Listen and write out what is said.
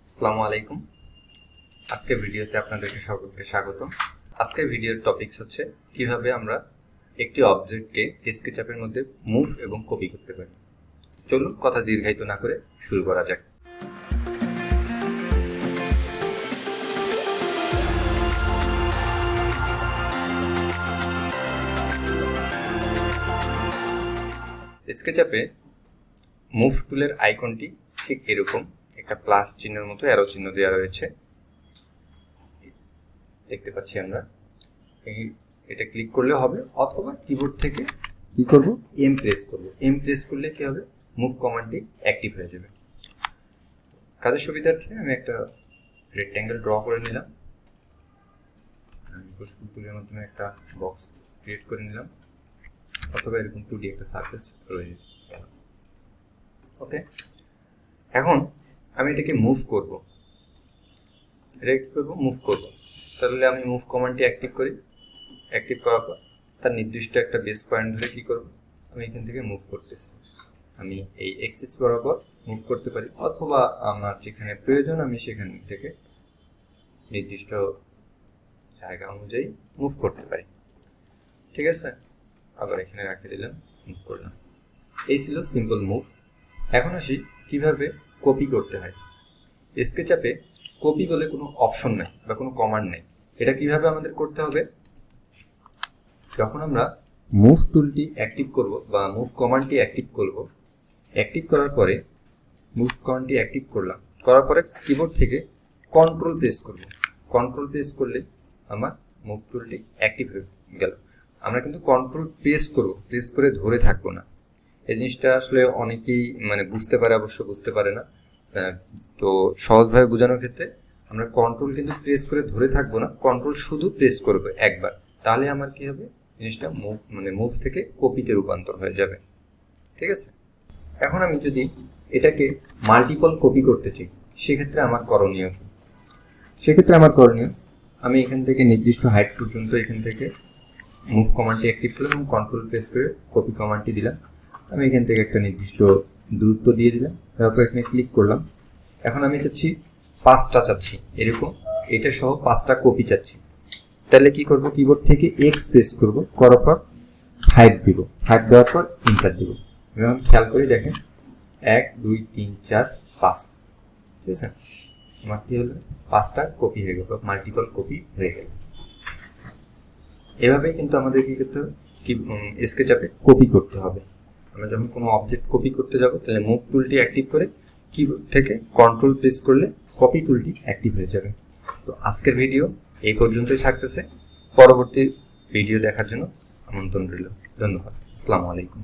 আসসালামু আলাইকুম। আজকের ভিডিওতে আপনাদেরকে সকলকে স্বাগত। আজকের ভিডিওর টপিকস হচ্ছে কিভাবে আমরা একটি অবজেক্টকে স্কেচআপের মধ্যে মুভ এবং কপি করতে পারি। চলুন কথা দীর্ঘায়িত না করে শুরু করা যাক। স্কেচআপে মুভ টুলের আইকনটি ঠিক এরকম একটা প্লাস চিহ্নের মতো অ্যারো চিহ্ন দেওয়া রয়েছে, দেখতে পাচ্ছি আমরা। এটা ক্লিক করলে হবে, অথবা কিবোর্ড থেকে কি করব, এম প্রেস করব। এম প্রেস করলে কি হবে, মুভ কমান্ডটি অ্যাক্টিভ হয়ে যাবে। কাজের সুবিধার্থে আমি একটা রেক্ট্যাঙ্গেল ড্র করে নিলাম। আমি পুশ টুলের মাধ্যমে একটা বক্স ক্রিয়েট করে নিলাম, অথবা এরকম 2D একটা সারফেস রয়ে গেল। ওকে, এখন আমি এটাকে মুভ করব। এটা কি করব, মুভ করব। তাহলে আমি মুভ কমান্ডটি অ্যাক্টিভ করি। অ্যাক্টিভ করার পর তার নির্দিষ্ট একটা বেস পয়েন্ট ধরে কি করব, আমি এখান থেকে মুভ করতেছি। আমি এই এক্সিস বরাবর মুভ করতে পারি, অথবা আমার যেখানে প্রয়োজন আমি সেখান থেকে নির্দিষ্ট জায়গা অনুযায়ী মুভ করতে পারি। ঠিক আছে, আবার এখানে রাখে দিলাম, মুভ করলাম। এই ছিল সিম্পল মুভ। এখন আসি কিভাবে কপি করতে হয়। স্কেচআপে কপি বলে কোনো অপশন নাই বা কোনো কমান্ড নাই। এটা কিভাবে আমাদের করতে হবে, যখন আমরা মুভ টুলটি অ্যাক্টিভ করব বা মুভ কমান্ডটি অ্যাক্টিভ করব, অ্যাক্টিভ করার পরে মুভ কমান্ডটি অ্যাক্টিভ করলাম, করার পরে কিবোর্ড থেকে কন্ট্রোল প্রেস করব। কন্ট্রোল প্রেস করলে আমার মুভ টুলটি অ্যাক্টিভ হয়ে গেল। আমরা কিন্তু কন্ট্রোল প্রেস করব, প্রেস করে ধরে থাকবো না। এই জিনিসটা আসলে অনেকেই বুঝতে পারে, অবশ্য বুঝতে পারে না। তো সহজভাবে বোঝানোর ক্ষেত্রে আমরা কন্ট্রোল কিন্তু প্রেস করে ধরে থাকবো না, কন্ট্রোল শুধু প্রেস করবো একবার। তাহলে আমার কি হবে, জিনিসটা মুভ থেকে কপিতে রূপান্তর হয়ে যাবে। ঠিক আছে, এখন আমি যদি এটাকে মাল্টিপল কপি করতে চাই, সেক্ষেত্রে আমার করণীয় কি? সেক্ষেত্রে আমার করণীয়, আমি এখান থেকে নির্দিষ্ট হাইট পর্যন্ত এখান থেকে মুভ কমান্ডটি অ্যাক্টিভ করলাম এবং কন্ট্রোল প্রেস করে কপি কমান্ডটি দিলাম। আমি এখান থেকে একটা নির্দিষ্ট দূরত্ব দিয়ে দিলাম, তারপর এখানে ক্লিক করলাম। এখন আমি চাচ্ছি 5টা চাচ্ছি, এরকম এটা সহ 5টা কপি চাচ্ছি। তাহলে কি করব, কিবোর্ড থেকে এক্স প্রেস করব, করার পর 5 দিব। 5 দেওয়ার পর এন্টার দিব। এখন খেয়াল করে দেখেন, 1 2 3 4 5। ঠিক আছে, আমার কি হলো, 5টা কপি হয়ে গেল, মাল্টিপল কপি হয়ে গেল। এভাবেই কিন্তু আমাদের কি করতে হবে, স্কেচআপে কপি করতে হবে। আমরা যখন কোনো অবজেক্ট কপি করতে যাব, তাহলে মুভ টুলটি অ্যাক্টিভ করে কিবোর্ড থেকে কন্ট্রোল প্রেস করলে কপি টুলটি অ্যাক্টিভ হয়ে যাবে। তো আজকের ভিডিও এই পর্যন্তই থাকতেছে। পরবর্তী ভিডিও দেখার জন্য আমন্ত্রণ রইল। ধন্যবাদ। আসসালামু আলাইকুম।